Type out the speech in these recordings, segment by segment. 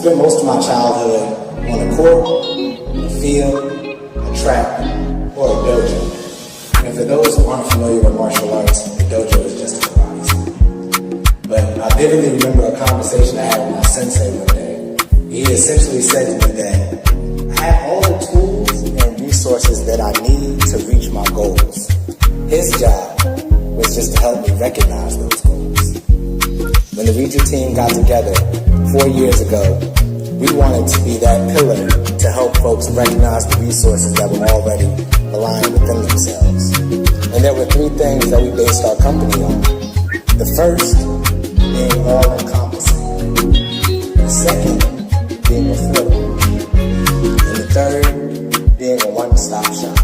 spent most of my childhood on a court, a field, a track, or a dojo. And for those who aren't familiar with martial arts, the dojo is just a karate school. But I vividly remember a conversation I had with my sensei one day. He essentially said to me that I have all the tools and resources that I need to reach my goals. His job was just to help me recognize those goals. When the Reju team got together 4 years ago, we wanted to be that pillar to help folks recognize the resources that were already lying within themselves. And there were 3 things that we based our company on. The first being all-encompassing. The second being affordable. And the third being a one-stop shop.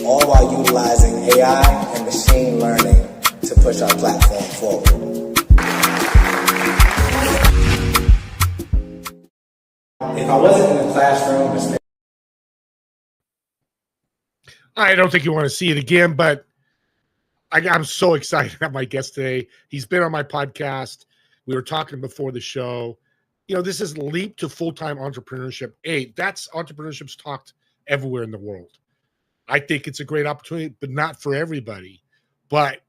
All while utilizing AI and machine learning to push our platform forward. If I wasn't in the classroom, I don't think you want to see it again, but I'm so excited about my guest today. He's been on my podcast. We were talking before the show. You know, this is Leap to Full-Time Entrepreneurship. That's entrepreneurship's talked everywhere in the world. I think it's a great opportunity, but not for everybody. But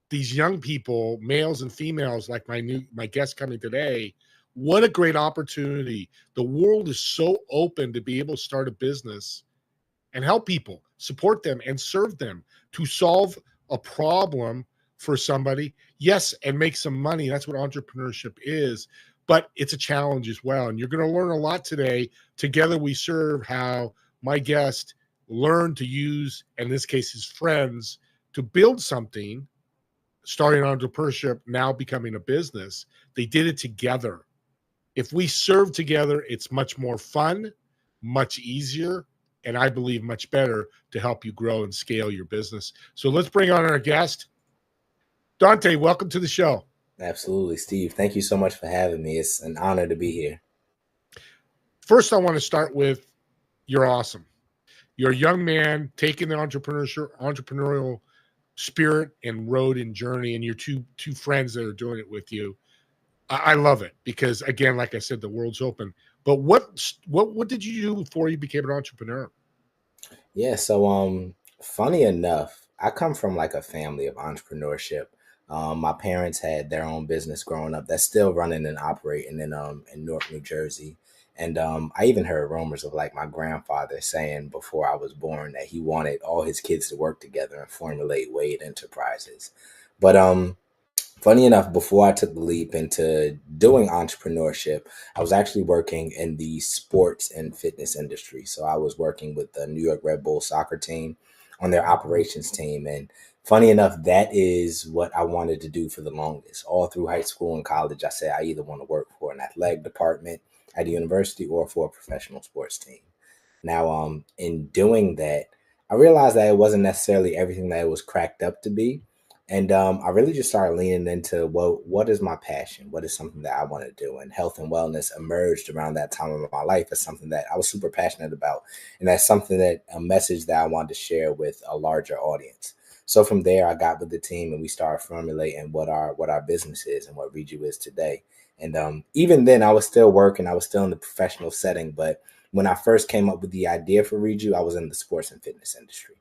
these young people, males and females, like my guest coming today, what a great opportunity. The world is so open to be able to start a business and help people, support them and serve them to solve a problem for somebody. Yes, and make some money. That's what entrepreneurship is. But it's a challenge as well. And you're going to learn a lot today. Together we serve how my guest learned to use, in this case, his friends, to build something, starting entrepreneurship, now becoming a business. They did it together. If we serve together, it's much more fun, much easier, and I believe much better to help you grow and scale your business. So let's bring on our guest. Dante, welcome to the show. Absolutely, Steve. Thank you so much for having me. It's an honor to be here. First, I want to start with you're awesome. You're a young man taking the entrepreneurial spirit and road and journey, and your two friends that are doing it with you. I love it because, again, like I said, the world's open. But what did you do before you became an entrepreneur? Yeah, so funny enough, I come from like a family of entrepreneurship. My parents had their own business growing up that's still running and operating in Newark, New Jersey. And I even heard rumors of like my grandfather saying before I was born that he wanted all his kids to work together and formulate Wade Enterprises. But funny enough, before I took the leap into doing entrepreneurship, I was actually working in the sports and fitness industry. So I was working with the New York Red Bull soccer team on their operations team. And funny enough, that is what I wanted to do for the longest. All through high school and college, I said I either want to work for an athletic department at a university or for a professional sports team. Now, in doing that, I realized that it wasn't necessarily everything that it was cracked up to be. And I really just started leaning into, well, what is my passion? What is something that I want to do? And health and wellness emerged around that time of my life as something that I was super passionate about. And that's something that a message that I wanted to share with a larger audience. So from there, I got with the team and we started formulating what our business is and what Reju is today. And even then, I was still working. I was still in the professional setting. But when I first came up with the idea for Reju, I was in the sports and fitness industry.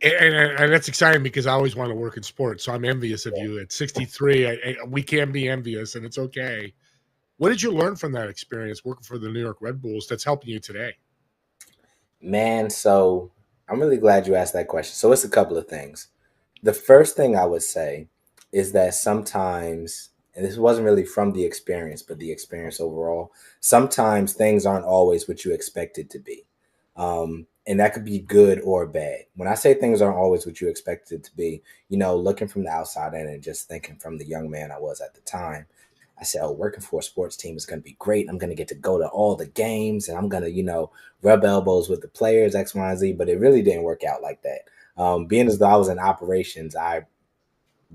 And that's exciting because I always want to work in sports. So I'm envious of you. At 63, we can be envious, and it's okay. What did you learn from that experience working for the New York Red Bulls that's helping you today? Man, so I'm really glad you asked that question. So it's a couple of things. The first thing I would say is that sometimes, and this wasn't really from the experience, but the experience overall, sometimes things aren't always what you expect it to be. And that could be good or bad. When I say things aren't always what you expect it to be, looking from the outside in and just thinking from the young man I was at the time, I said, oh, working for a sports team is going to be great. I'm going to get to go to all the games and I'm going to, rub elbows with the players, X, Y, and Z. But it really didn't work out like that. Being as though I was in operations, I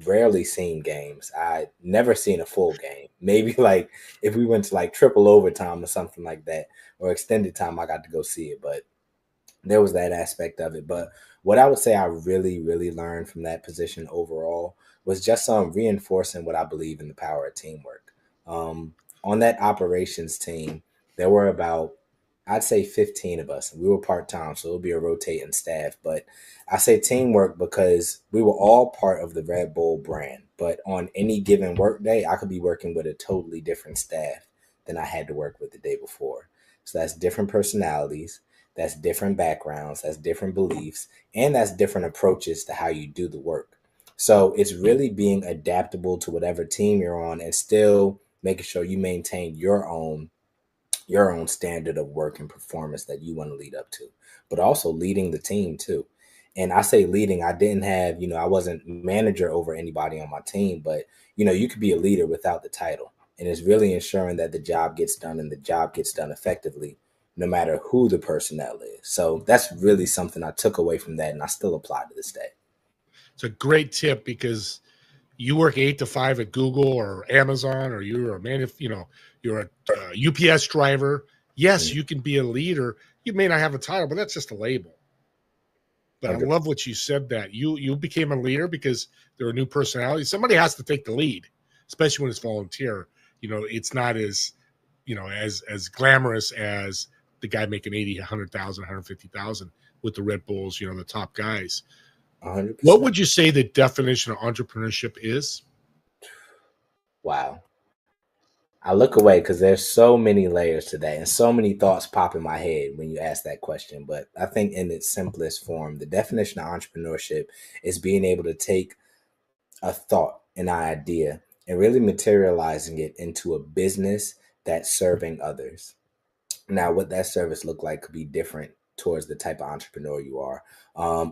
rarely seen games. I never seen a full game. Maybe like if we went to like triple overtime or something like that or extended time, I got to go see it. But there was that aspect of it. But what I would say I really, really learned from that position overall was just reinforcing what I believe in the power of teamwork. On that operations team, there were about, I'd say 15 of us. We were part-time, so it would be a rotating staff. But I say teamwork because we were all part of the Red Bull brand. But on any given work day, I could be working with a totally different staff than I had to work with the day before. So that's different personalities, that's different backgrounds, that's different beliefs, and that's different approaches to how you do the work. So it's really being adaptable to whatever team you're on and still making sure you maintain your own standard of work and performance that you want to lead up to, but also leading the team too. And I say leading, I didn't have, I wasn't manager over anybody on my team, but you could be a leader without the title. And it's really ensuring that the job gets done and the job gets done effectively, no matter who the personnel is. So that's really something I took away from that, and I still apply to this day. It's a great tip because you work 8 to 5 at Google or Amazon, or you're you're a UPS driver. Yes, Mhm. you can be a leader. You may not have a title, but that's just a label. But I 100%. love what you said, that you became a leader because there are new personalities. Somebody has to take the lead, especially when it's volunteer. It's not as glamorous as the guy making 80, 100,000, 150,000 with the Red Bulls, the top guys. What 100%. would you say the definition of entrepreneurship is? Wow. I look away because there's so many layers to that and so many thoughts pop in my head when you ask that question. But I think in its simplest form, the definition of entrepreneurship is being able to take a thought, an idea, and really materializing it into a business that's serving others. Now, what that service look like could be different towards the type of entrepreneur you are.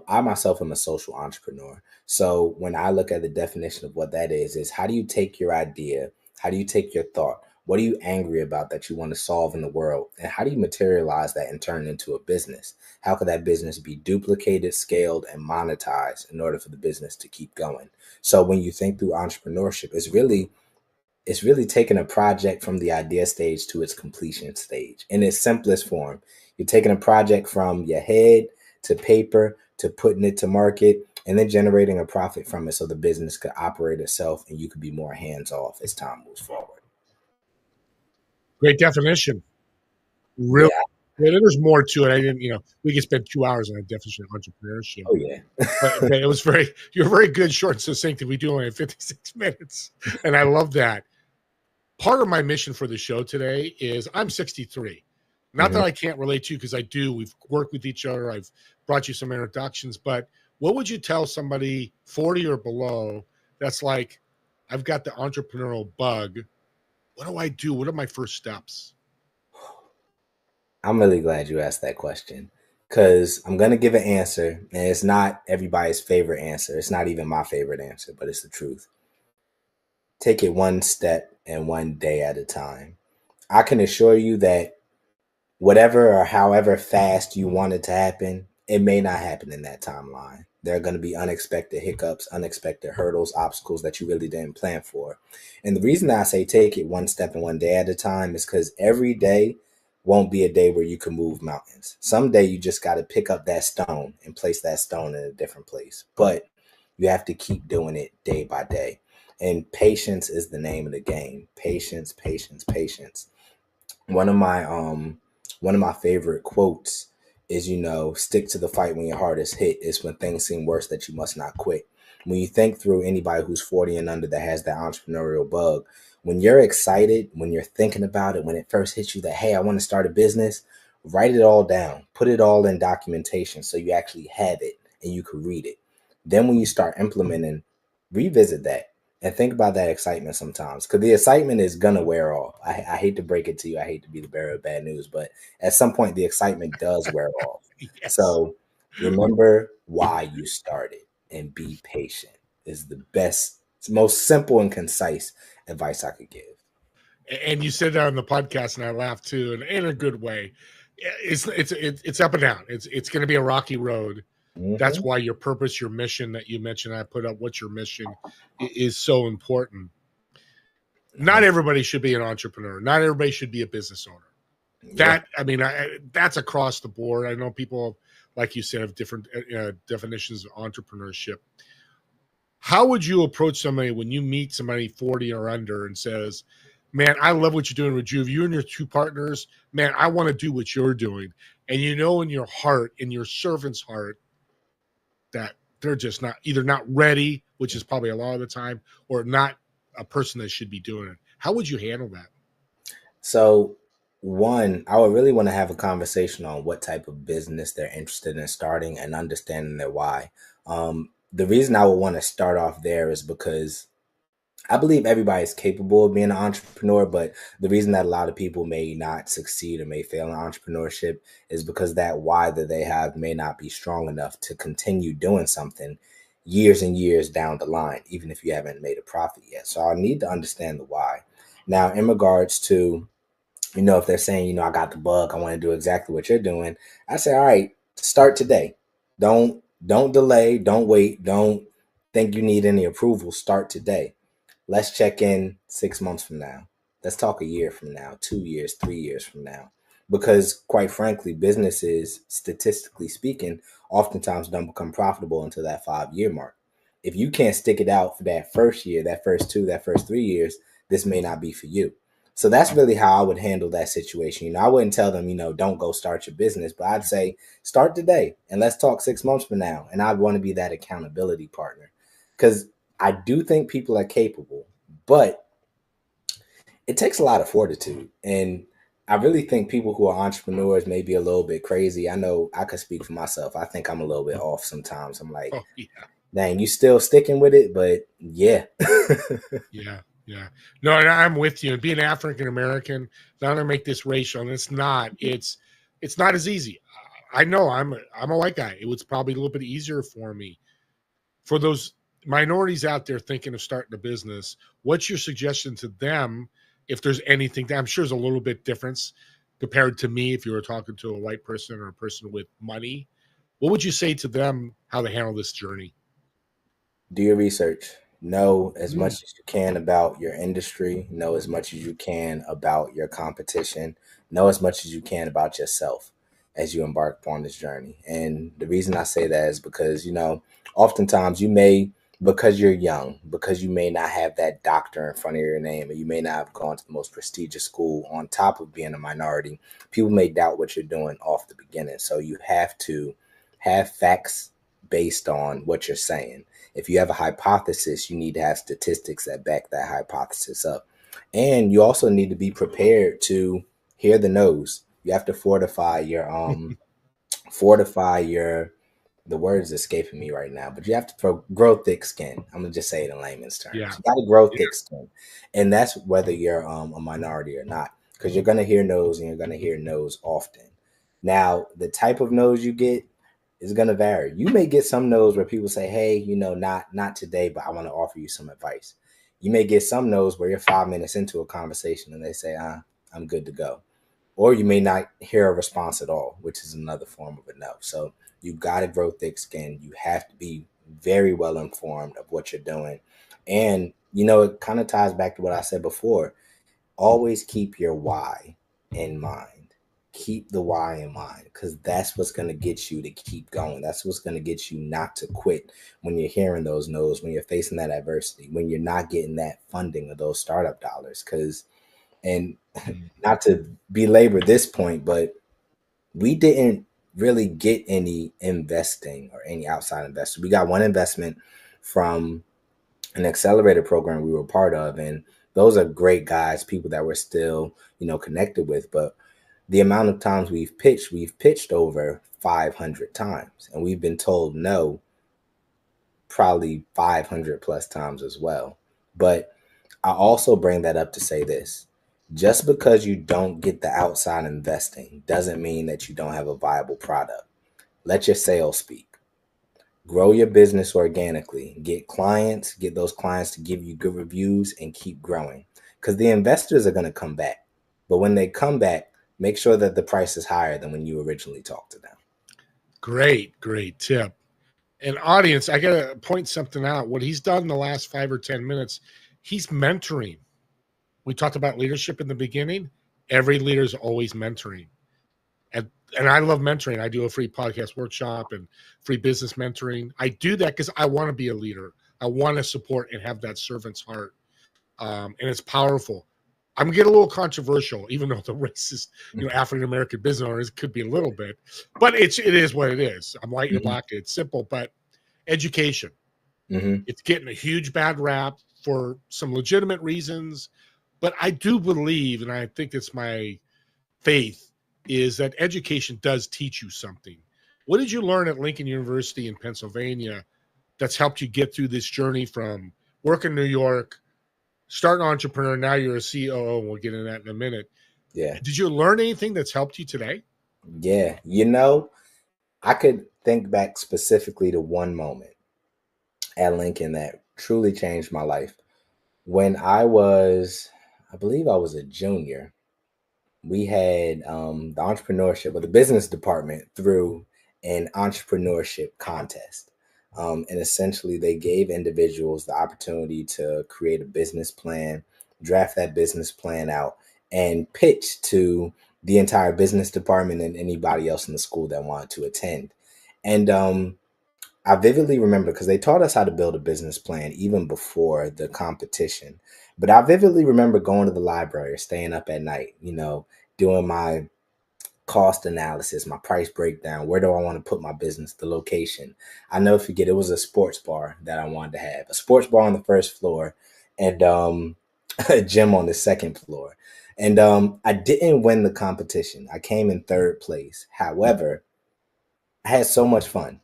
I myself am a social entrepreneur. So when I look at the definition of what that is how do you take your idea? How do you take your thought? What are you angry about that you want to solve in the world? And how do you materialize that and turn it into a business? How could that business be duplicated, scaled, and monetized in order for the business to keep going? So when you think through entrepreneurship, it's really taking a project from the idea stage to its completion stage in its simplest form. You're taking a project from your head to paper to putting it to market and then generating a profit from it so the business could operate itself and you could be more hands off as time moves forward. Great definition. Really. Yeah. Yeah, there's more to it. I didn't, we could spend 2 hours on a definition of entrepreneurship. Oh, yeah. But it was you're very good, short and succinct. We do only have 56 minutes. And I love that. Part of my mission for the show today is I'm 63. Not that Mhm. I can't relate to you, because I do. We've worked with each other. I've brought you some introductions. But what would you tell somebody 40 or below that's like, I've got the entrepreneurial bug? What do I do? What are my first steps? I'm really glad you asked that question because I'm going to give an answer, and it's not everybody's favorite answer. It's not even my favorite answer, but it's the truth. Take it one step and one day at a time. I can assure you that whatever or however fast you want it to happen, it may not happen in that timeline. There are going to be unexpected hiccups, unexpected hurdles, obstacles that you really didn't plan for. And the reason I say take it one step and one day at a time is because every day won't be a day where you can move mountains. Someday you just got to pick up that stone and place that stone in a different place. But you have to keep doing it day by day. And patience is the name of the game. Patience, patience, patience. One of my favorite quotes is, stick to the fight when your heart is hit. It's when things seem worse that you must not quit. When you think through anybody who's 40 and under that has that entrepreneurial bug, when you're excited, when you're thinking about it, when it first hits you that, hey, I want to start a business, write it all down, put it all in documentation so you actually have it and you can read it. Then when you start implementing, revisit that and think about that excitement sometimes, because the excitement is gonna wear off. I hate to break it to you. I hate to be the bearer of bad news, but at some point the excitement does wear off. Yes. So remember why you started and be patient is the best, most simple and concise advice I could give. And you said that on the podcast, and I laughed too, and in a good way. It's up and down. It's going to be a rocky road. That's Hmm. why your purpose, your mission that you mentioned, I put up, what's your mission, is so important. Not everybody should be an entrepreneur. Not everybody should be a business owner. Yeah. That's across the board. I know people, like you said, have different definitions of entrepreneurship. How would you approach somebody when you meet somebody 40 or under and says, man, I love what you're doing with Reju. You and your two partners, man, I want to do what you're doing. And you know in your heart, in your servant's heart, that they're just not either not ready, which is probably a lot of the time, or not a person that should be doing it. How would you handle that? So, one, I would really want to have a conversation on what type of business they're interested in starting and understanding their why. The reason I would want to start off there is because I believe everybody's capable of being an entrepreneur, but the reason that a lot of people may not succeed or may fail in entrepreneurship is because that why that they have may not be strong enough to continue doing something years and years down the line, even if you haven't made a profit yet. So I need to understand the why. Now, in regards to, if they're saying, I got the bug, I want to do exactly what you're doing, I say, all right, start today. Don't delay, don't wait, don't think you need any approval. Start today. Let's check in 6 months from now. Let's talk a year from now, 2 years, 3 years from now. Because quite frankly, businesses, statistically speaking, oftentimes don't become profitable until that 5 year mark. If you can't stick it out for that first year, that first 2, that first 3 years, this may not be for you. So that's really how I would handle that situation. I wouldn't tell them, don't go start your business, but I'd say start today and let's talk 6 months from now. And I'd want to be that accountability partner because I do think people are capable, but it takes a lot of fortitude. And I really think people who are entrepreneurs may be a little bit crazy. I know I could speak for myself. I think I'm a little bit off sometimes. I'm like, Oh, yeah. dang, you still sticking with it? But yeah. Yeah. Yeah. No, and I'm with you. And being African American, not to make this racial, and it's not as easy. I know I'm a white guy. It was probably a little bit easier for me. For those minorities out there thinking of starting a business, what's your suggestion to them if there's anything I'm sure there's a little bit difference compared to me if you were talking to a white person or a person with money? What would you say to them how to handle this journey? Do your research. Know as much as you can about your industry. Know as much as you can about your competition. Know as much as you can about yourself as you embark upon this journey. And the reason I say that is because, oftentimes you may, because you're young, because you may not have that doctor in front of your name, or you may not have gone to the most prestigious school on top of being a minority, people may doubt what you're doing off the beginning. So you have to have facts based on what you're saying. If you have a hypothesis, you need to have statistics that back that hypothesis up. And you also need to be prepared to hear the no's. You have to fortify your the word is escaping me right now, but you have to grow thick skin. I'm gonna just say it in layman's terms. Yeah. You got to grow Yeah. thick skin, and that's whether you're a minority or not, because you're gonna hear no's and you're gonna hear no's often. Now, the type of no's you get is gonna vary. You may get some no's where people say, "Hey, not today, but I want to offer you some advice." You may get some no's where you're 5 minutes into a conversation and they say, I'm good to go." Or you may not hear a response at all, which is another form of a no. So you got to grow thick skin. You have to be very well informed of what you're doing. And, it kind of ties back to what I said before. Always keep your why in mind. Keep the why in mind, because that's what's going to get you to keep going. That's what's going to get you not to quit when you're hearing those no's, when you're facing that adversity, when you're not getting that funding of those startup dollars. And not to belabor this point, but we didn't really get any investing or any outside investor. We got one investment from an accelerator program we were part of, and those are great guys, people that we're still, connected with. But the amount of times we've pitched over 500 times, and we've been told no probably 500 plus times as well. But I also bring that up to say this. Just because you don't get the outside investing doesn't mean that you don't have a viable product. Let your sales speak. Grow your business organically. Get clients, get those clients to give you good reviews, and keep growing. Because the investors are going to come back. But when they come back, make sure that the price is higher than when you originally talked to them. Great tip. And audience, I got to point something out. What he's done in the last 5 or 10 minutes, he's mentoring. We talked about leadership in the beginning. Every leader is always mentoring. And I love mentoring. I do a free podcast workshop and free business mentoring. I do that because I want to be a leader. I want to support and have that servant's heart. And it's powerful. I'm getting a little controversial, even though the racist, African American business owners could be a little bit, but it is what it is. I'm white, you're black. It's simple, but education. It's getting a huge bad rap for some legitimate reasons, but I do believe, and I think it's my faith, is that education does teach you something. What did you learn at Lincoln University in Pennsylvania that's helped you get through this journey from work in New York, start an entrepreneur, now you're a COO, and we'll get into that in a minute. Yeah. Did you learn anything that's helped you today? Yeah. I could think back specifically to one moment at Lincoln that truly changed my life. When I believe I was a junior, we had the entrepreneurship or the business department through an entrepreneurship contest. And essentially, they gave individuals the opportunity to create a business plan, draft that business plan out, and pitch to the entire business department and anybody else in the school that wanted to attend. And I vividly remember, because they taught us how to build a business plan even before the competition. But I vividly remember going to the library or staying up at night, doing my cost analysis, my price breakdown. Where do I want to put my business? The location. I never forget, it was a sports bar that I wanted to have. A sports bar on the first floor and a gym on the second floor. And I didn't win the competition. I came in third place. However, I had so much fun.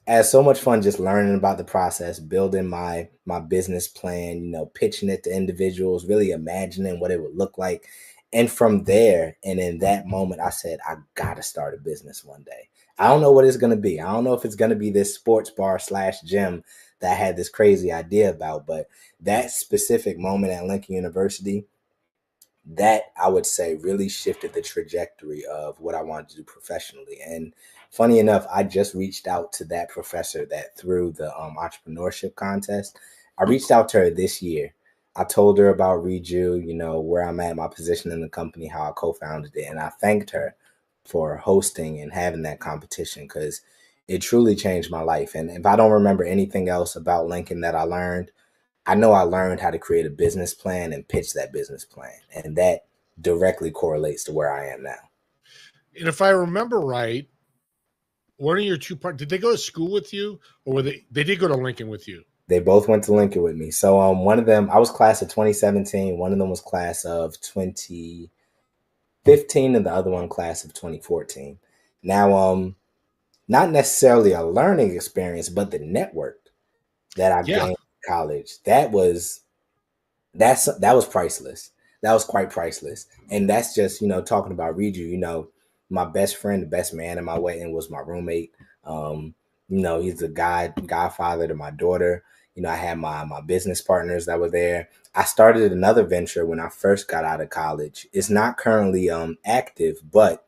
I had so much fun just learning about the process, building my business plan, pitching it to individuals, really imagining what it would look like. And from there, and in that moment, I said, I got to start a business one day. I don't know what it's going to be. I don't know if it's going to be this sports bar / gym that I had this crazy idea about, but that specific moment at Lincoln University, that I would say really shifted the trajectory of what I wanted to do professionally. And funny enough, I just reached out to that professor that through the entrepreneurship contest. I reached out to her this year. I told her about Reju, where I'm at, my position in the company, how I co-founded it. And I thanked her for hosting and having that competition, because it truly changed my life. And if I don't remember anything else about Lincoln that I learned, I know I learned how to create a business plan and pitch that business plan. And that directly correlates to where I am now. And if I remember right, one of your two partners, did they go to school with you, or were they did go to Lincoln with you? They both went to Lincoln with me. So one of them, I was class of 2017. One of them was class of 2015, and the other one class of 2014. Now, not necessarily a learning experience, but the network that I gained in college, that was priceless. That was quite priceless. And that's just, talking about Reju, my best friend, the best man in my wedding was my roommate. He's the godfather to my daughter. I had my business partners that were there. I started another venture when I first got out of college. It's not currently active, but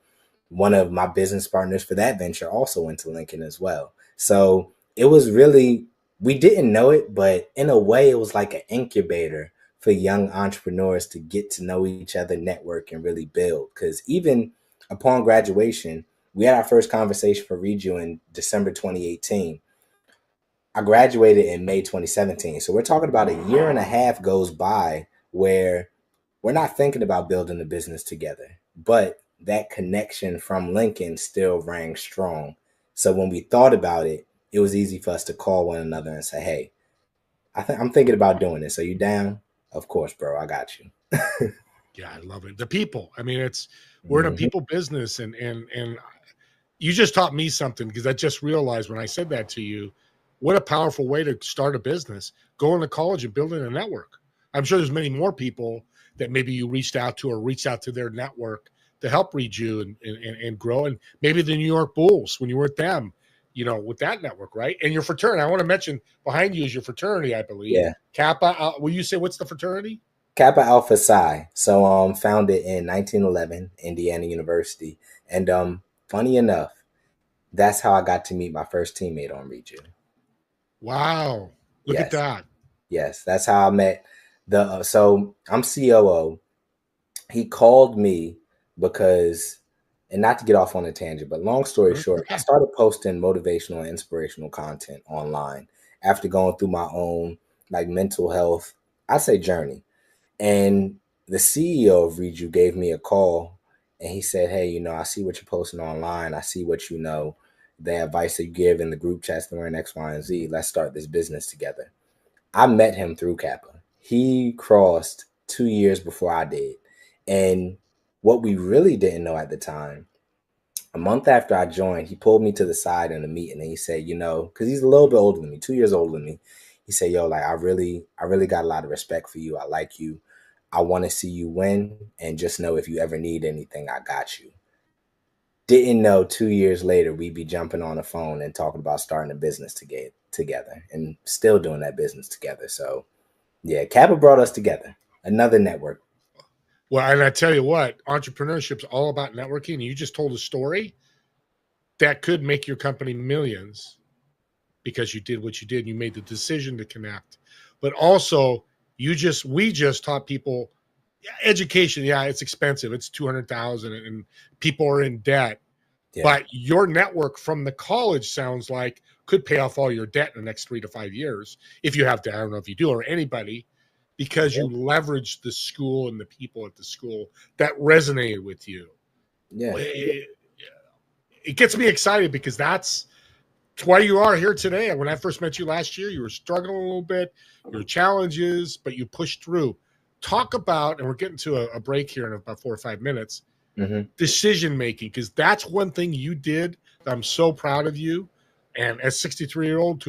one of my business partners for that venture also went to Lincoln as well. So it was really, we didn't know it, but in a way it was like an incubator for young entrepreneurs to get to know each other, network, and really build. Because even upon graduation, we had our first conversation for Reju in December 2018. I graduated in May 2017. So we're talking about a year and a half goes by where we're not thinking about building a business together, but that connection from Lincoln still rang strong. So when we thought about it, it was easy for us to call one another and say, hey, I'm thinking about doing this. Are you down? Of course, bro. I got you. Yeah, I love it. The people. I mean, we're in a people business, and you just taught me something, because I just realized when I said that to you, what a powerful way to start a business, going to college and building a network. I'm sure there's many more people that maybe you reached out to or reached out to their network to help Reju and grow. And maybe the New York Bulls, when you were with them, with that network, right? And your fraternity. I want to mention behind you is your fraternity, I believe. Yeah. Kappa. Will you say what's the fraternity? Kappa Alpha Psi. So founded in 1911, Indiana University. And funny enough, that's how I got to meet my first teammate on Reju. Wow. Look at that. Yes, that's how I met so I'm COO. He called me because, and not to get off on a tangent, but long story short, I started posting motivational and inspirational content online after going through my own like mental health, I'd say journey. And the CEO of Reju gave me a call and he said, "Hey, I see what you're posting online. I see what the advice that you give in the group chats that we're in X, Y, and Z. Let's start this business together." I met him through Kappa. He crossed 2 years before I did. And what we really didn't know at the time, a month after I joined, he pulled me to the side in a meeting and he said, because he's a little bit older than me, 2 years older than me. He said, "Yo, like I really got a lot of respect for you. I like you. I want to see you win. And just know if you ever need anything, I got you." Didn't know 2 years later we'd be jumping on the phone and talking about starting a business together and still doing that business together. So yeah, Kappa brought us together. Another network. Well, and I tell you what, entrepreneurship's all about networking. You just told a story that could make your company millions because you did what you did. You made the decision to connect. But also, we just taught people education. Yeah, it's expensive. It's 200,000 and people are in debt. Yeah. But your network from the college sounds like could pay off all your debt in the next 3 to 5 years. If you have to, I don't know if you do, or anybody, because you leveraged the school and the people at the school that resonated with you. Yeah. It gets me excited because that's why you are here today. When I first met you last year, you were struggling a little bit, your challenges, but you pushed through. Talk about, and we're getting to a break here in about 4 or 5 minutes, decision making, because that's one thing you did that I'm so proud of you. And as 63-year-old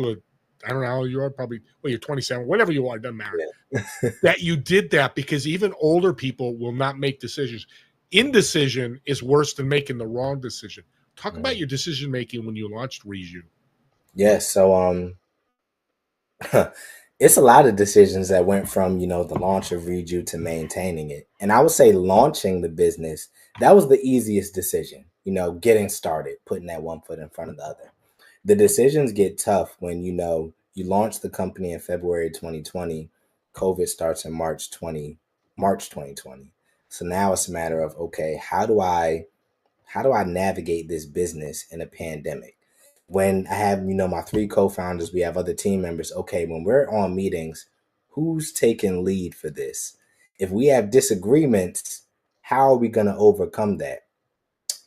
I don't know how you are, probably, you're 27, whatever you are, it doesn't matter. Yeah. That you did that, because even older people will not make decisions. Indecision is worse than making the wrong decision. Talk about your decision making when you launched Reju. Yeah, so it's a lot of decisions that went from, the launch of Reju to maintaining it. And I would say launching the business, that was the easiest decision, getting started, putting that one foot in front of the other. The decisions get tough when, you launch the company in February 2020, COVID starts in March 2020. So now it's a matter of, okay, how do I navigate this business in a pandemic? When I have, my 3 co-founders, we have other team members. Okay, when we're on meetings, who's taking lead for this? If we have disagreements, how are we going to overcome that?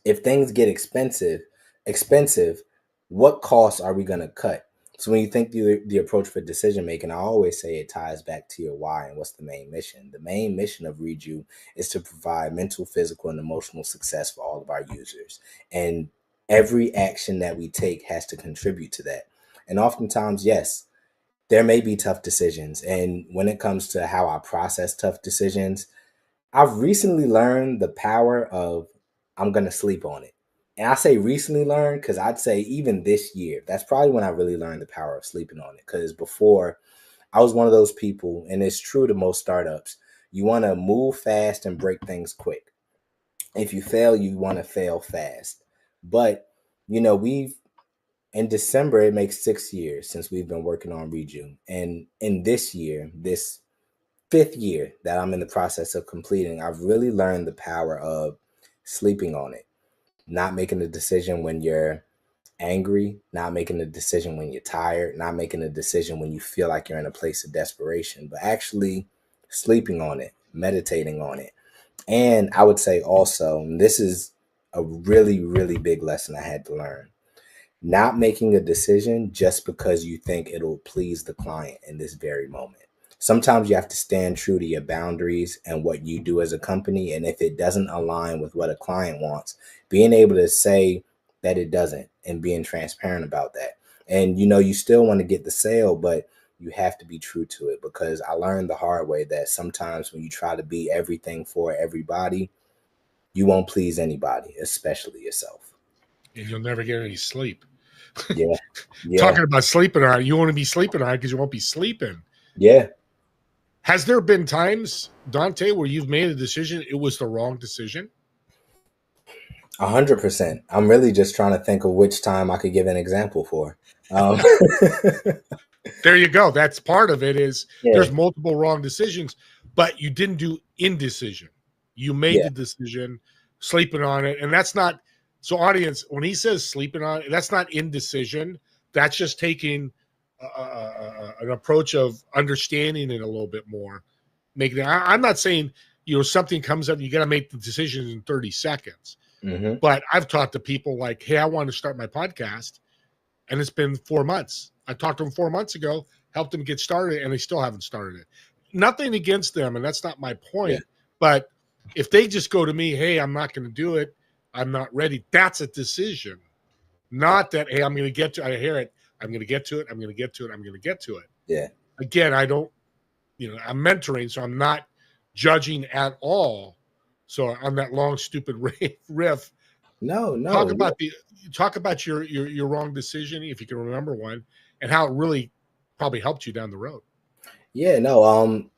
If things get expensive, what costs are we going to cut? So when you think the approach for decision making, I always say it ties back to your why and what's the main mission. The main mission of Reju is to provide mental, physical, and emotional success for all of our users. And every action that we take has to contribute to that. And oftentimes, yes, there may be tough decisions. And when it comes to how I process tough decisions, I've recently learned the power of I'm going to sleep on it. And I say recently learned because I'd say even this year, that's probably when I really learned the power of sleeping on it. Because before, I was one of those people, and it's true to most startups, you want to move fast and break things quick. If you fail, you want to fail fast. But, in December, it makes 6 years since we've been working on Reju. And in this year, this 5th year that I'm in the process of completing, I've really learned the power of sleeping on it. Not making a decision when you're angry, not making a decision when you're tired, not making a decision when you feel like you're in a place of desperation, but actually sleeping on it, meditating on it. And I would say also, and this is a really, really big lesson I had to learn, not making a decision just because you think it'll please the client in this very moment. Sometimes you have to stand true to your boundaries and what you do as a company. And if it doesn't align with what a client wants, being able to say that it doesn't and being transparent about that. And, you still want to get the sale, but you have to be true to it, because I learned the hard way that sometimes when you try to be everything for everybody, you won't please anybody, especially yourself. And you'll never get any sleep. Yeah. Talking about sleeping on it, you want to be sleeping on it because you won't be sleeping. Yeah. Has there been times, Dante, where you've made a decision, it was the wrong decision? 100%. I'm really just trying to think of which time I could give an example for. There you go. That's part of it is there's multiple wrong decisions, but you didn't do indecision. You made the decision, sleeping on it. And that's not, so audience, when he says sleeping on it, that's not indecision. That's just taking an approach of understanding it a little bit more. Making it, I'm not saying, something comes up, you got to make the decision in 30 seconds. Mm-hmm. But I've talked to people like, hey, I want to start my podcast. And it's been 4 months. I talked to them 4 months ago, helped them get started, and they still haven't started it. Nothing against them, and that's not my point. Yeah. But if they just go to me, hey, I'm not going to do it, I'm not ready, that's a decision. Not that, hey, I'm going to get to it. I hear it. I'm going to get to it. I'm going to get to it. I'm going to get to it. Yeah. Again, I don't, I'm mentoring, so I'm not judging at all. So on that long, stupid riff, No. Talk about your wrong decision, if you can remember one, and how it really probably helped you down the road. Yeah, no.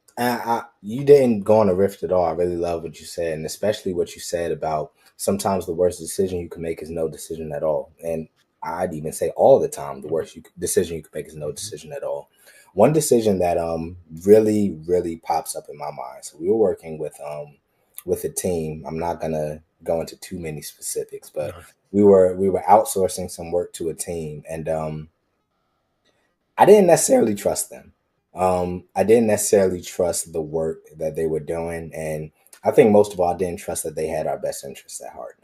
You didn't go on a riff at all. I really love what you said, and especially what you said about sometimes the worst decision you can make is no decision at all. And I'd even say all the time, the worst decision you can make is no decision at all. One decision that really, really pops up in my mind. So we were working with a team. I'm not gonna go into too many specifics, but we were outsourcing some work to a team, and I didn't necessarily trust them. I didn't necessarily trust the work that they were doing, and I think most of all, I didn't trust that they had our best interests at heart.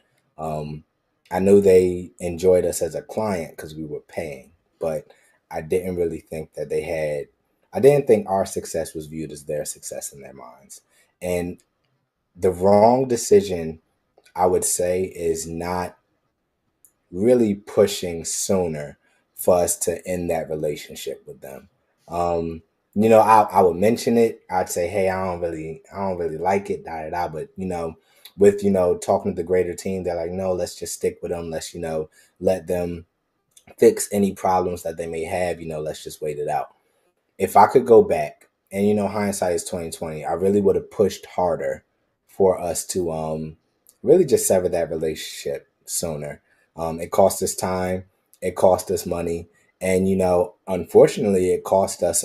I knew they enjoyed us as a client because we were paying, but I didn't really think that I didn't think our success was viewed as their success in their minds. And the wrong decision, I would say, is not really pushing sooner for us to end that relationship with them. I would mention it. I'd say, hey, I don't really like it, da da da. But with talking to the greater team, they're like, no, let's just stick with them. Let's let them fix any problems that they may have. Let's just wait it out. If I could go back, and hindsight is 2020, I really would have pushed harder for us to really just sever that relationship sooner. It cost us time, it cost us money, and unfortunately, it cost us.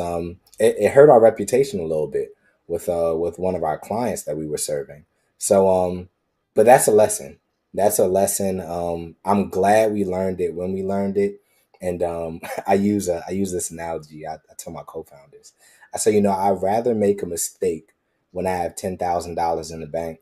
It hurt our reputation a little bit with one of our clients that we were serving. So, but that's a lesson. That's a lesson. I'm glad we learned it when we learned it. And I use this analogy. I tell my co-founders. I say, I'd rather make a mistake when I have $10,000 in the bank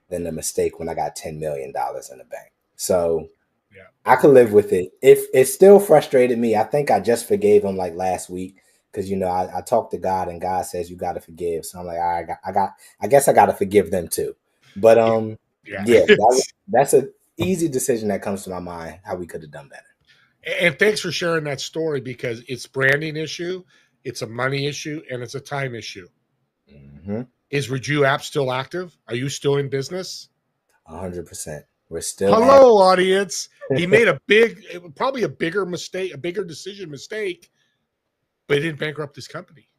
than a mistake when I got $10 million in the bank. So yeah, I could live with it. If it still frustrated me, I think I just forgave him like last week because I talked to God and God says you got to forgive. So I'm like, all right, I guess I got to forgive them too. But that's a easy decision that comes to my mind. How we could have done better. And thanks for sharing that story because it's branding issue, it's a money issue, and it's a time issue. Mm-hmm. Is Reju app still active? Are you still in business? 100%. We're still. Hello, audience. He made probably a bigger mistake, a bigger decision mistake, but he didn't bankrupt his company.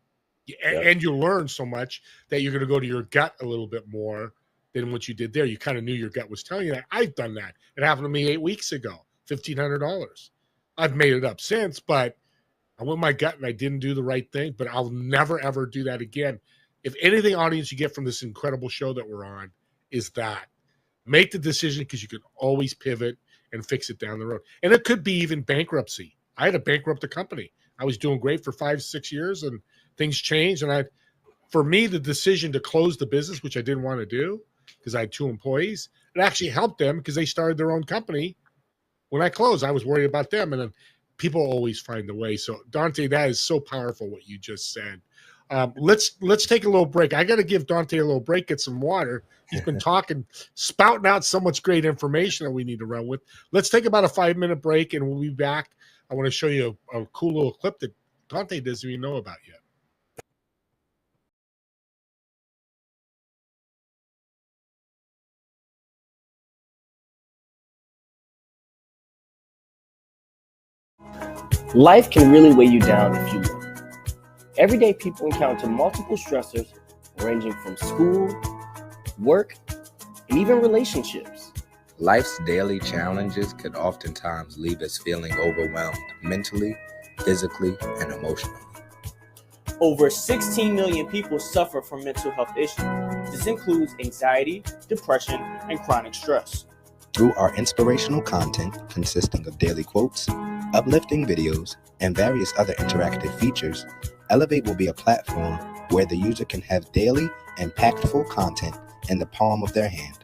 Yep. And you learn so much that you're going to go to your gut a little bit more than what you did there. You kind of knew your gut was telling you that. I've done that. It happened to me 8 weeks ago, $1,500. I've made it up since, but I went my gut and I didn't do the right thing, but I'll never, ever do that again. If anything, audience, you get from this incredible show that we're on is that make the decision because you can always pivot and fix it down the road. And it could be even bankruptcy. I had to bankrupt the company. I was doing great for 5-6 years and things changed. And for me, the decision to close the business, which I didn't want to do because I had 2 employees, it actually helped them because they started their own company. When I closed, I was worried about them. And then people always find a way. So Dante, that is so powerful what you just said. Let's take a little break. I got to give Dante a little break, get some water. He's been talking, spouting out so much great information that we need to run with. Let's take about a 5-minute break and we'll be back. I want to show you a cool little clip that Dante doesn't even know about yet. Life can really weigh you down if you let. Everyday people encounter multiple stressors ranging from school, work, and even relationships. Life's daily challenges could oftentimes leave us feeling overwhelmed mentally, physically, and emotionally. Over 16 million people suffer from mental health issues. This includes anxiety, depression, and chronic stress. Through our inspirational content consisting of daily quotes, uplifting videos, and various other interactive features, Elevate will be a platform where the user can have daily, impactful content in the palm of their hand.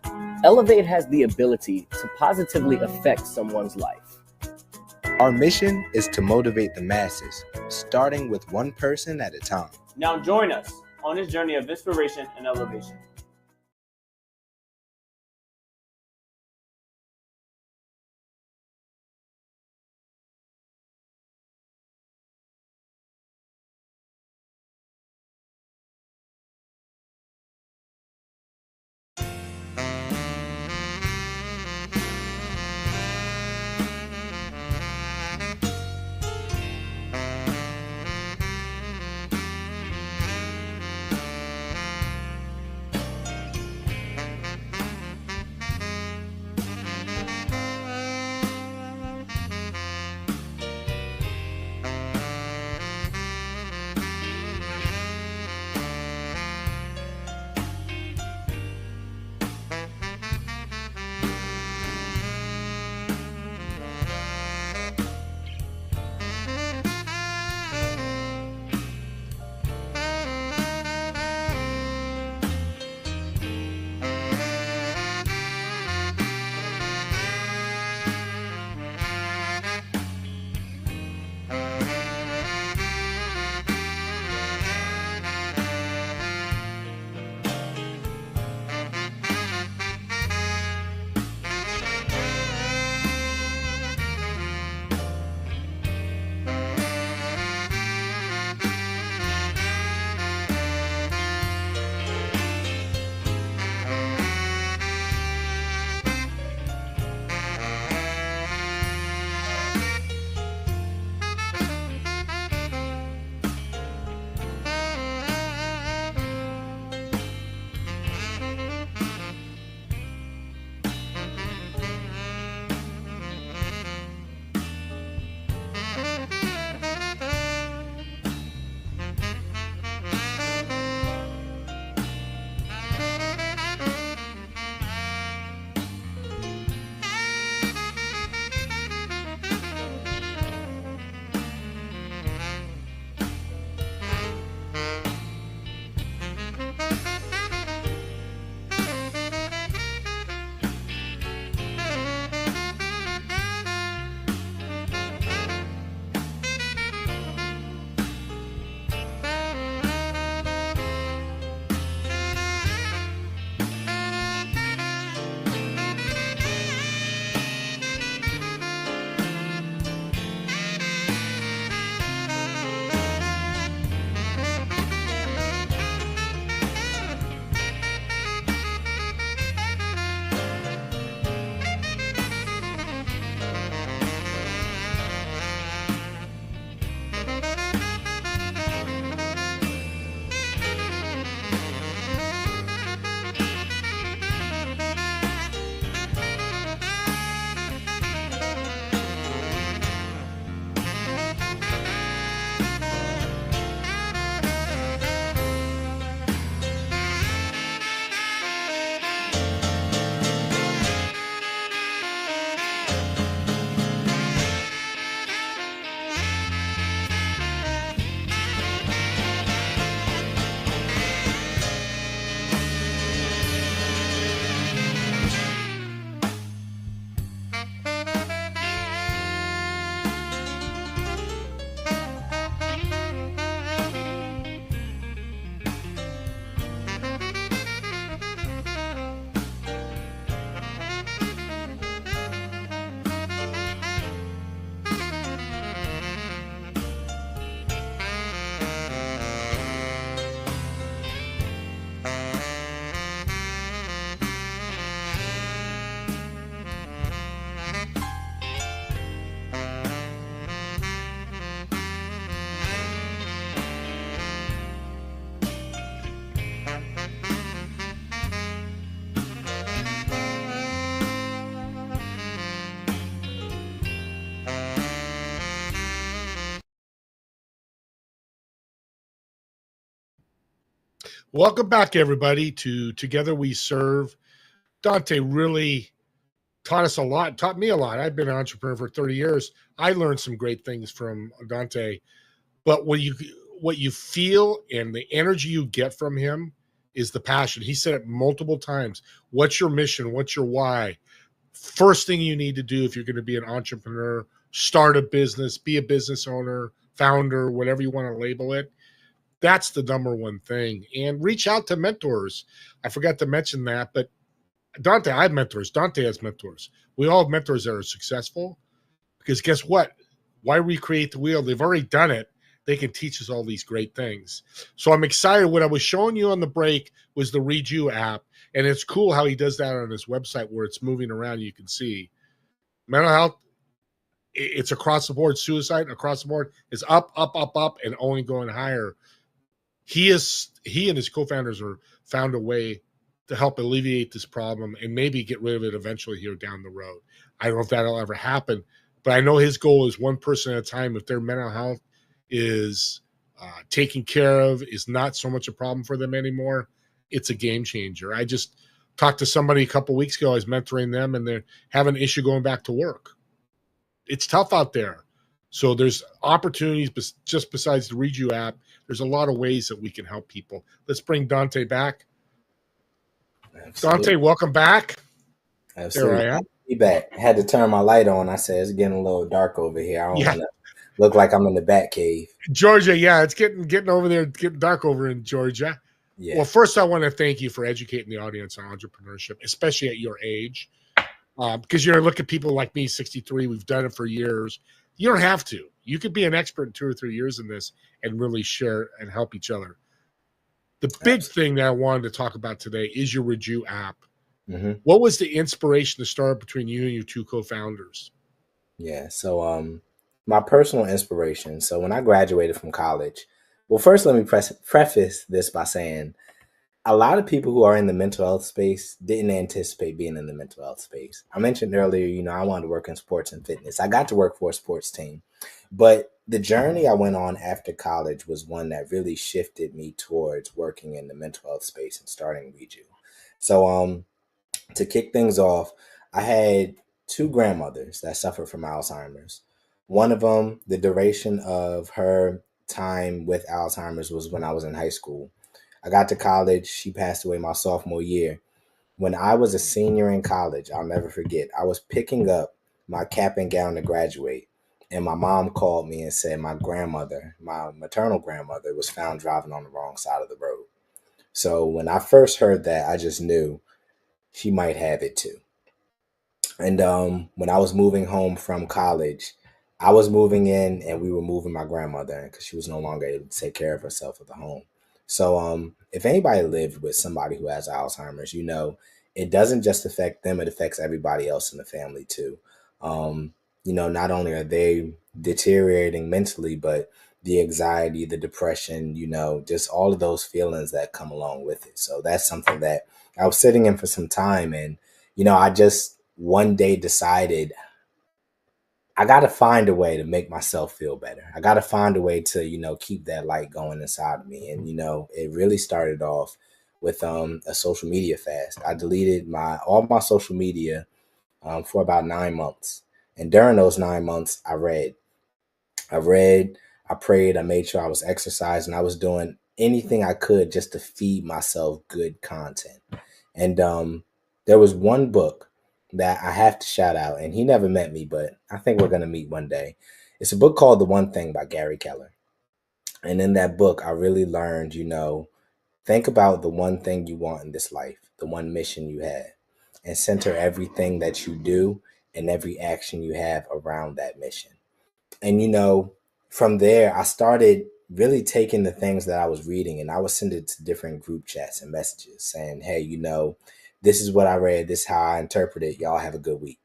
Elevate has the ability to positively affect someone's life. Our mission is to motivate the masses, starting with one person at a time. Now join us on this journey of inspiration and elevation. Welcome back, everybody, to Together We Serve. Dante, really taught us a lot, taught me a lot. I've been an entrepreneur for 30 years. I learned some great things from Dante. But what you feel and the energy you get from him is the passion. He said it multiple times. What's your mission? What's your why? First thing you need to do if you're going to be an entrepreneur, start a business, be a business owner, founder, whatever you want to label it. That's the number one thing. And reach out to mentors. I forgot to mention that, but Dante, I have mentors. Dante has mentors. We all have mentors that are successful because guess what? Why recreate the wheel? They've already done it. They can teach us all these great things. So I'm excited. What I was showing you on the break was the Reju app. And it's cool how he does that on his website where it's moving around. You can see mental health. It's across the board. Suicide across the board is up, up, up, up, and only going higher. He and his co-founders are found a way to help alleviate this problem and maybe get rid of it eventually here down the road. I don't know if that'll ever happen, but I know his goal is one person at a time. If their mental health is taken care of, is not so much a problem for them anymore, it's a game changer. I just talked to somebody a couple of weeks ago. I was mentoring them, and they're having an issue going back to work. It's tough out there. So there's opportunities just besides the Reju app. There's a lot of ways that we can help people. Let's bring Dante back. Absolutely. Dante, welcome back. Absolutely. There I am. Be back. Had to turn my light on. I said, it's getting a little dark over here. I don't want to look like I'm in the bat cave. Georgia, yeah, it's getting over there, getting dark over in Georgia. Yeah. Well, first I want to thank you for educating the audience on entrepreneurship, especially at your age. Because look at people like me, 63, we've done it for years. You don't have to. You could be an expert in 2 or 3 years in this and really share and help each other. The big thing that I wanted to talk about today is your Reju app. Mm-hmm. What was the inspiration to start between you and your two co-founders? Yeah, so my personal inspiration. So when I graduated from college, well, first let me preface this by saying a lot of people who are in the mental health space didn't anticipate being in the mental health space. I mentioned earlier, I wanted to work in sports and fitness. I got to work for a sports team, but the journey I went on after college was one that really shifted me towards working in the mental health space and starting Reju. So to kick things off, I had 2 grandmothers that suffered from Alzheimer's. One of them, the duration of her time with Alzheimer's was when I was in high school. I got to college. She passed away my sophomore year. When I was a senior in college, I'll never forget, I was picking up my cap and gown to graduate. And my mom called me and said my grandmother, my maternal grandmother, was found driving on the wrong side of the road. So when I first heard that, I just knew she might have it too. And when I was moving home from college, I was moving in and we were moving my grandmother in because she was no longer able to take care of herself at the home. So if anybody lived with somebody who has Alzheimer's, it doesn't just affect them, it affects everybody else in the family too. Not only are they deteriorating mentally, but the anxiety, the depression, just all of those feelings that come along with it. So that's something that I was sitting in for some time. And, I just one day decided I got to find a way to make myself feel better. I got to find a way to, keep that light going inside of me. And, it really started off with a social media fast. I deleted all my social media for about 9 months. And during those 9 months, I read, I prayed, I made sure I was exercising. I was doing anything I could just to feed myself good content. And there was one book that I have to shout out, and he never met me, but I think we're going to meet one day. It's a book called The One Thing by Gary Keller. And in that book, I really learned, think about the one thing you want in this life, the one mission you have, and center everything that you do and every action you have around that mission. And, from there, I started really taking the things that I was reading and I would send it to different group chats and messages saying, hey, this is what I read. This is how I interpret it. Y'all have a good week.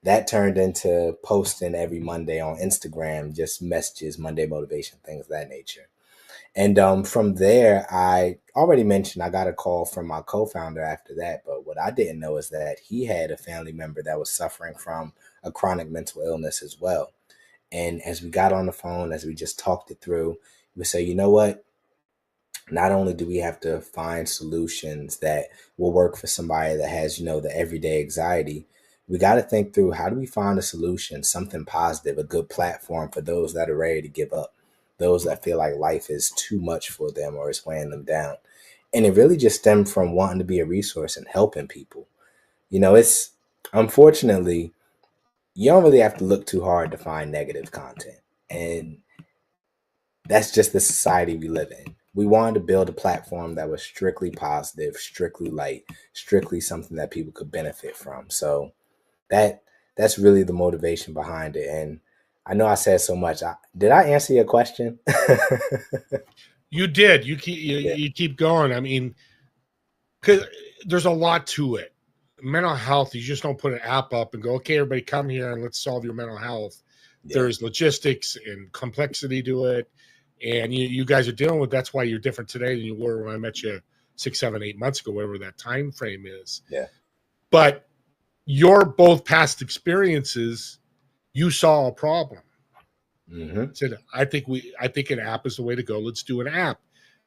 That turned into posting every Monday on Instagram, just messages, Monday motivation, things of that nature. And from there, I already mentioned I got a call from my co-founder after that. But what I didn't know is that he had a family member that was suffering from a chronic mental illness as well. And as we got on the phone, as we just talked it through, we say, you know what? Not only do we have to find solutions that will work for somebody that has, the everyday anxiety, we got to think through, how do we find a solution, something positive, a good platform for those that are ready to give up, those that feel like life is too much for them or is weighing them down. And it really just stemmed from wanting to be a resource and helping people. It's, unfortunately, you don't really have to look too hard to find negative content. And that's just the society we live in. We wanted to build a platform that was strictly positive, strictly light, strictly something that people could benefit from. So that's really the motivation behind it. And I know I said so much. Did I answer your question? You did. You keep Yeah. you keep going. I mean, because there's a lot to it. Mental health, you just don't put an app up and go, okay, everybody come here and let's solve your mental health. Yeah. There's logistics and complexity to it. And you guys are dealing with, that's why you're different today than you were when I met you 6, 7, 8 months ago, whatever that time frame is. Yeah. But your both past experiences, you saw a problem. Said, I think an app is the way to go. Let's do an app.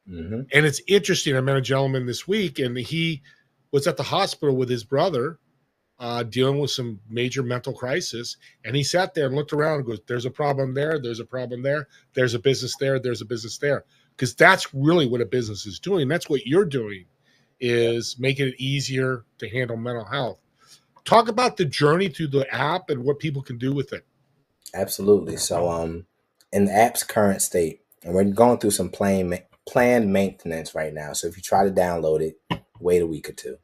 And it's interesting. I met a gentleman this week, and he was at the hospital with his brother, dealing with some major mental crisis. And he sat there and looked around and goes, there's a problem there. There's a problem there. There's a business there. There's a business there. Because that's really what a business is doing. That's what you're doing, is making it easier to handle mental health. Talk about the journey through the app and what people can do with it. Absolutely. So in the app's current state, and we're going through some planned maintenance right now. So if you try to download it, wait a week or two.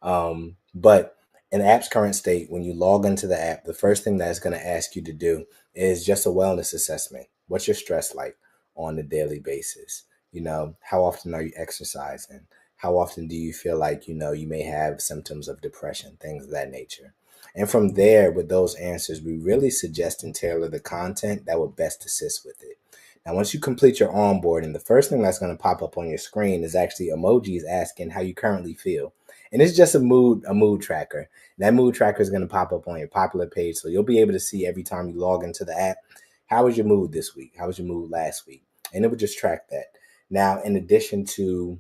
But in the app's current state, when you log into the app, the first thing that it's going to ask you to do is just a wellness assessment. What's your stress like on a daily basis? How often are you exercising? How often do you feel like, you may have symptoms of depression, things of that nature? And from there, with those answers, we really suggest and tailor the content that would best assist with it. Now, once you complete your onboarding, the first thing that's going to pop up on your screen is actually emojis asking how you currently feel. And it's just a mood tracker. That mood tracker is going to pop up on your popular page. So you'll be able to see every time you log into the app, how was your mood this week? How was your mood last week? And it would just track that. Now, in addition to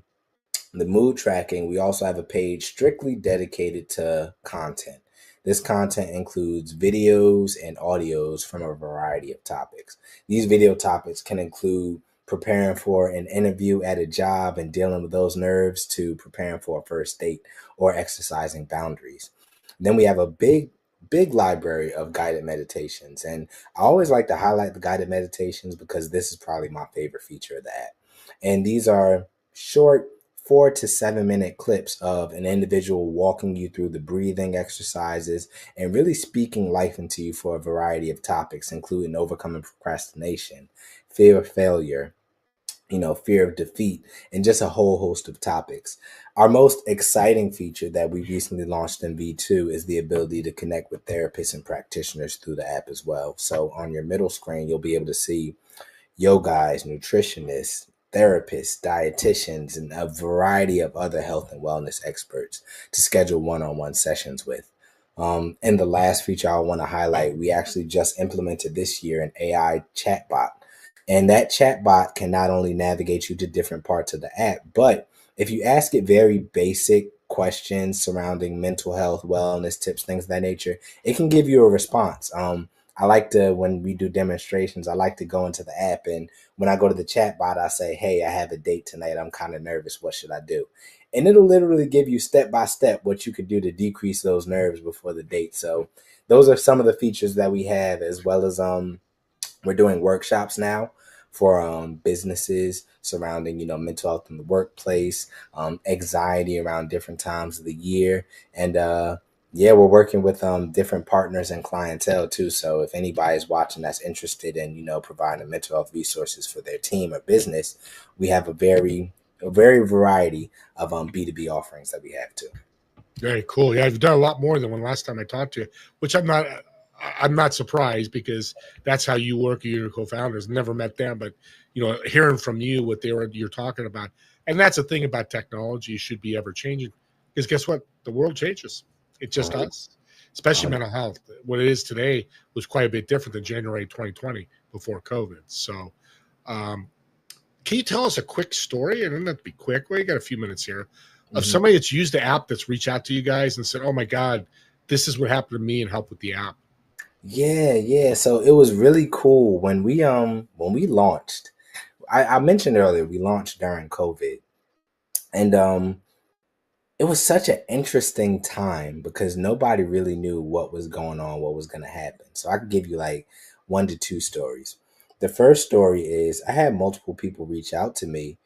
the mood tracking, we also have a page strictly dedicated to content. This content includes videos and audios from a variety of topics. These video topics can include preparing for an interview at a job and dealing with those nerves, to preparing for a first date or exercising boundaries. Then we have a big library of guided meditations. And I always like to highlight the guided meditations because this is probably my favorite feature of the app. And these are short 4 to 7 minute clips of an individual walking you through the breathing exercises and really speaking life into you for a variety of topics, including overcoming procrastination, fear of failure, fear of defeat, and just a whole host of topics. Our most exciting feature that we recently launched in V2 is the ability to connect with therapists and practitioners through the app as well. So on your middle screen, you'll be able to see yogis, nutritionists, therapists, dietitians, and a variety of other health and wellness experts to schedule one-on-one sessions with. And the last feature I want to highlight, we actually just implemented this year an AI chatbot. And that chatbot can not only navigate you to different parts of the app, but if you ask it very basic questions surrounding mental health, wellness tips, things of that nature, it can give you a response. I like to, when we do demonstrations, I like to go into the app, and when I go to the chat bot, I say, hey, I have a date tonight. I'm kind of nervous. What should I do? And it'll literally give you step by step what you could do to decrease those nerves before the date. So those are some of the features that we have, as well as we're doing workshops now for businesses surrounding, mental health in the workplace, anxiety around different times of the year. And we're working with different partners and clientele too. So if anybody's watching that's interested in, providing mental health resources for their team or business, we have a very variety of B2B offerings that we have too. Very cool. Yeah, you've done a lot more than when last time I talked to you, which I'm not surprised, because that's how you work. Your co-founders, never met them, but hearing from you what you're talking about. And that's the thing about technology, should be ever changing, because guess what? The world changes. It just does, especially mental health. What it is today was quite a bit different than January 2020 before COVID. So can you tell us a quick story? And it doesn't have to be quick. We got a few minutes here, of somebody that's used the app, that's reached out to you guys and said, oh my God, this is what happened to me and help with the app. Yeah. So it was really cool when we launched. I mentioned earlier we launched during COVID, and it was such an interesting time because nobody really knew what was going on, what was going to happen. So I could give you like 1 to 2 stories. The first story is I had multiple people reach out to me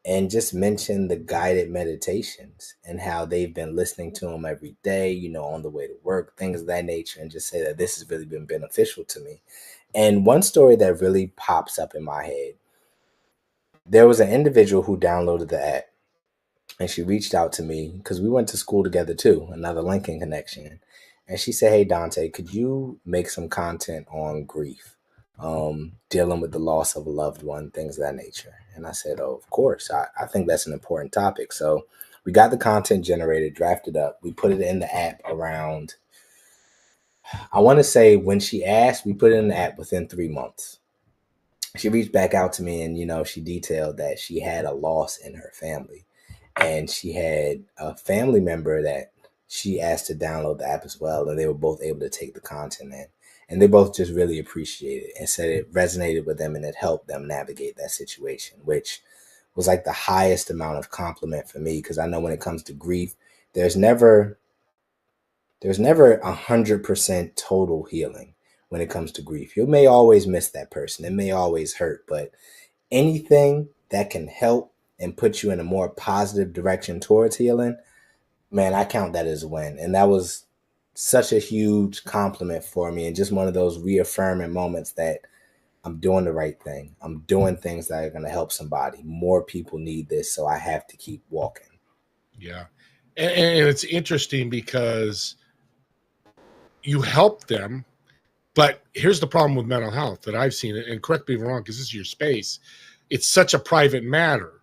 and just mention the guided meditations and how they've been listening to them every day, on the way to work, things of that nature, and just say that this has really been beneficial to me. And one story that really pops up in my head, there was an individual who downloaded the app and she reached out to me because we went to school together too, another Lincoln connection. And she said, "Hey Dante, could you make some content on grief, dealing with the loss of a loved one, things of that nature?" And I said, "Oh, of course. I think that's an important topic." So we got the content generated, drafted up. We put it in the app around, I want to say when she asked, we put it in the app within 3 months. She reached back out to me and, she detailed that she had a loss in her family. And she had a family member that she asked to download the app as well. And they were both able to take the content in. And they both just really appreciated it and said it resonated with them and it helped them navigate that situation, which was like the highest amount of compliment for me. Because I know when it comes to grief, there's never 100% total healing when it comes to grief. You may always miss that person. It may always hurt, but anything that can help and put you in a more positive direction towards healing, man, I count that as a win. And that was such a huge compliment for me and just one of those reaffirming moments that I'm doing the right thing. I'm doing things that are going to help somebody. More people need this, so I have to keep walking. Yeah. And it's interesting because you help them, but here's the problem with mental health that I've seen, and correct me if I'm wrong, because this is your space. It's such a private matter.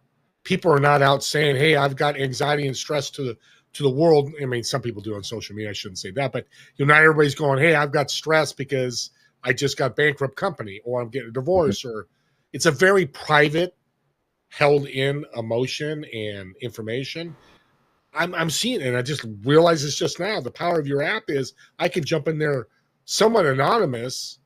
People are not out saying, "Hey, I've got anxiety and stress to the world." I mean, some people do on social media. I shouldn't say that, but not everybody's going, "Hey, I've got stress because I just got bankrupt company, or I'm getting a divorce," or it's a very private, held in emotion and information. I'm seeing it, and I just realized this just now. The power of your app is I can jump in there somewhat anonymous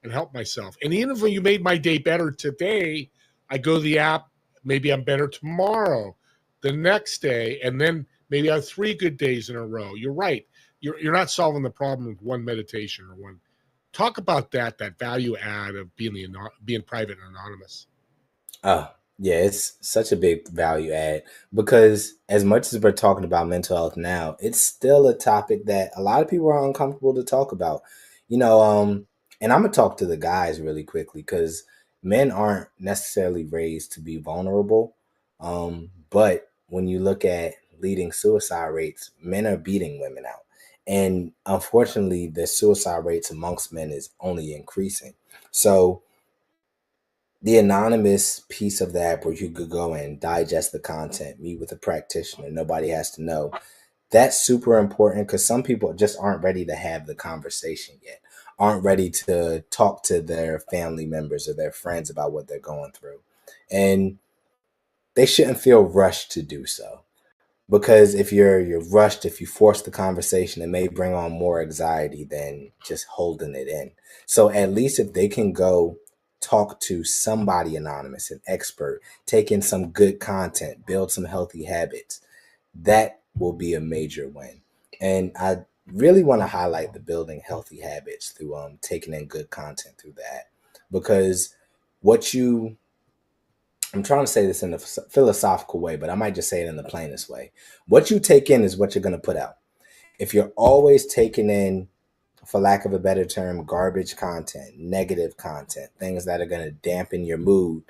and help myself. And even if you made my day better today, I go to the app, maybe I'm better tomorrow, the next day, and then maybe I have 3 good days in a row. You're right. You're not solving the problem with one meditation or one. Talk about that value add of being private and anonymous. Oh, yeah, it's such a big value add because as much as we're talking about mental health now, it's still a topic that a lot of people are uncomfortable to talk about. And I'm gonna talk to the guys really quickly because men aren't necessarily raised to be vulnerable. But when you look at leading suicide rates, men are beating women out. And unfortunately, the suicide rates amongst men is only increasing. So the anonymous piece of the app where you could go and digest the content, meet with a practitioner, nobody has to know. That's super important because some people just aren't ready to have the conversation yet, aren't ready to talk to their family members or their friends about what they're going through. And they shouldn't feel rushed to do so. Because if you're rushed, if you force the conversation, it may bring on more anxiety than just holding it in. So at least if they can go talk to somebody anonymous, an expert, take in some good content, build some healthy habits, that will be a major win. And I really want to highlight the building healthy habits through taking in good content through that. Because what you I'm trying to say this in a philosophical way, but I might just say it in the plainest way. What you take in is what you're going to put out. If you're always taking in, for lack of a better term, garbage content, negative content, things that are going to dampen your mood,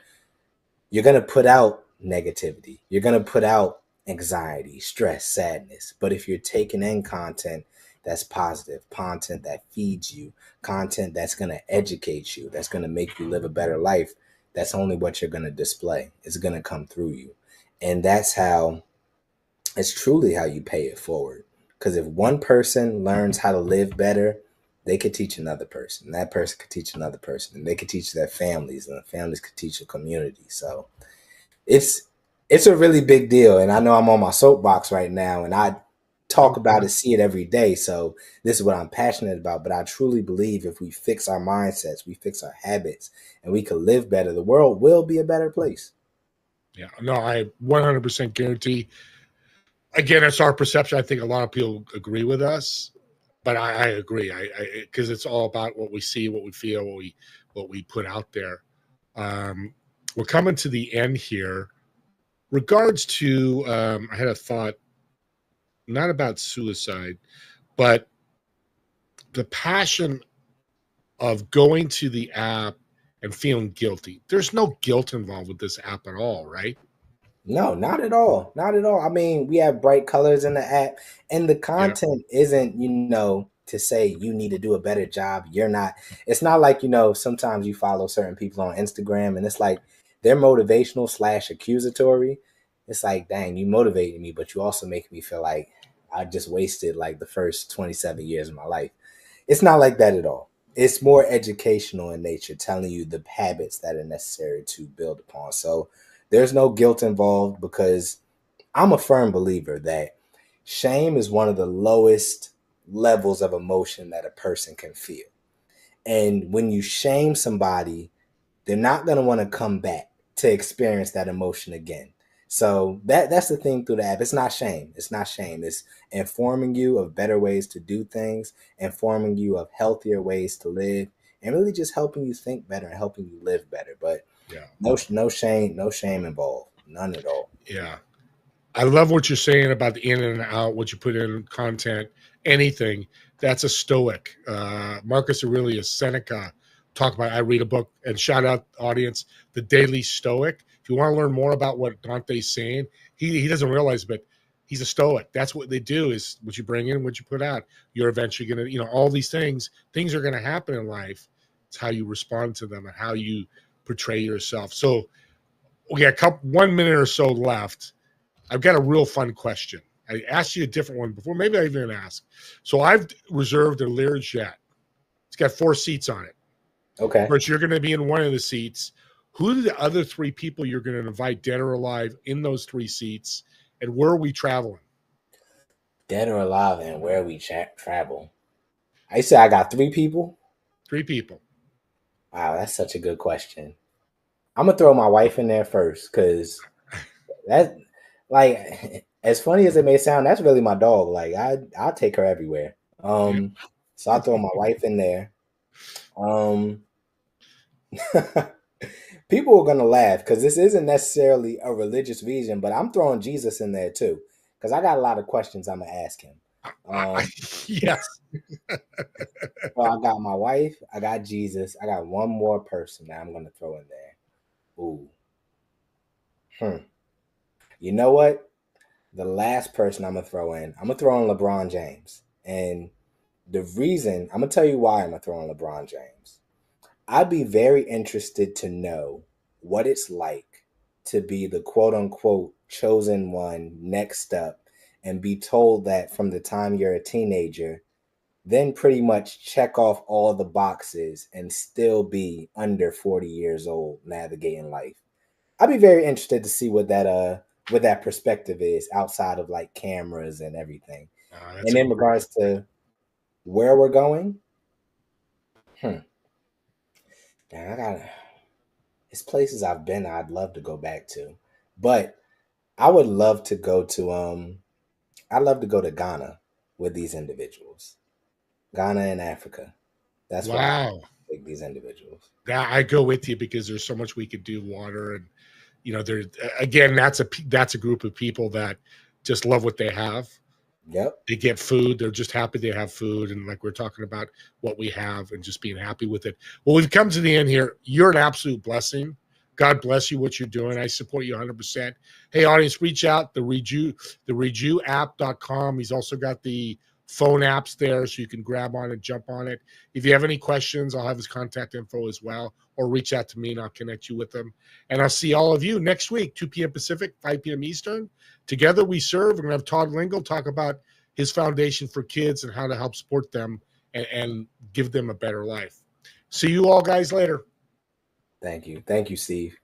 you're going to put out negativity. You're going to put out anxiety, stress, sadness. But if you're taking in content that's positive, content that feeds you, content that's going to educate you, that's going to make you live a better life, that's only what you're going to display. It's going to come through you. And it's truly how you pay it forward. Because if one person learns how to live better, they could teach another person. That person could teach another person. And they could teach their families. And the families could teach a community. So it's a really big deal. And I know I'm on my soapbox right now. And I talk about it, see it every day. So this is what I'm passionate about. But I truly believe if we fix our mindsets, we fix our habits, and we can live better, the world will be a better place. Yeah, no, I 100% guarantee. Again, it's our perception. I think a lot of people agree with us, but I agree. Because it's all about what we see, what we feel, what we put out there. We're coming to the end here. Regards to, I had a thought, not about suicide, but the passion of going to the app and feeling guilty. There's no guilt involved with this app at all, right? No, not at all. Not at all. I mean, we have bright colors in the app, and the Yeah. content isn't, to say you need to do a better job. You're not. It's not like, sometimes you follow certain people on Instagram and it's like they're motivational / accusatory. It's like, dang, you motivated me, but you also make me feel like I just wasted like the first 27 years of my life. It's not like that at all. It's more educational in nature, telling you the habits that are necessary to build upon. So there's no guilt involved, because I'm a firm believer that shame is one of the lowest levels of emotion that a person can feel. And when you shame somebody, they're not going to want to come back to experience that emotion again. So that's the thing through the app. It's not shame. It's not shame. It's informing you of better ways to do things, informing you of healthier ways to live, and really just helping you think better and helping you live better. But Yeah. no shame involved. None at all. Yeah. I love what you're saying about the in and out, what you put in content, anything. That's a stoic. Marcus Aurelius Seneca talk about, I read a book, and shout out audience, The Daily Stoic. If you want to learn more about what Dante's saying, he doesn't realize, but he's a stoic. That's what they do, is what you bring in, what you put out. You're eventually going to, all these things are going to happen in life. It's how you respond to them and how you portray yourself. So we got 1 minute or so left. I've got a real fun question. I asked you a different one before. Maybe I even asked. So I've reserved a Learjet. It's got 4 seats on it. Okay. But you're going to be in one of the seats. Who are the other 3 people you're going to invite, dead or alive, in those 3 seats? And where are we traveling? Dead or alive, and where we travel? I say I got 3 people. 3 people. Wow, that's such a good question. I'm gonna throw my wife in there first, because that, like, as funny as it may sound, that's really my dog. Like, I'll take her everywhere. So I'll throw my wife in there. People are gonna laugh because this isn't necessarily a religious reason, but I'm throwing Jesus in there too, because I got a lot of questions I'm gonna ask him. Yes. So I got my wife, I got Jesus, I got one more person that I'm gonna throw in there. Ooh. You know what? The last person I'm gonna throw in LeBron James. And the reason, I'm gonna tell you why I'm gonna throw in LeBron James. I'd be very interested to know what it's like to be the quote unquote chosen one next up, and be told that from the time you're a teenager, then pretty much check off all the boxes and still be under 40 years old navigating life. I'd be very interested to see what that perspective is outside of like cameras and everything. And in regards to where we're going, it's places I've been I'd love to go back to. But I would love to go to I'd love to go to Ghana with these individuals. Ghana and Africa. That's where I take these individuals. I go with you, because there's so much we could do. Water, and there's, again, that's a group of people that just love what they have. Yep. They get food. They're just happy they have food. And like we're talking about what we have and just being happy with it. Well, we've come to the end here. You're an absolute blessing. God bless you, what you're doing. I support you 100%. Hey, audience, reach out, the rejuapp.com. He's also got the phone apps there, so you can grab on it, jump on it. If you have any questions, I'll have his contact info as well, or reach out to me and I'll connect you with him. And I'll see all of you next week, 2 p.m. Pacific, 5 p.m. Eastern. Together We Serve. We're going to have Todd Lingle talk about his foundation for kids and how to help support them and give them a better life. See you all guys later. Thank you. Thank you, Steve.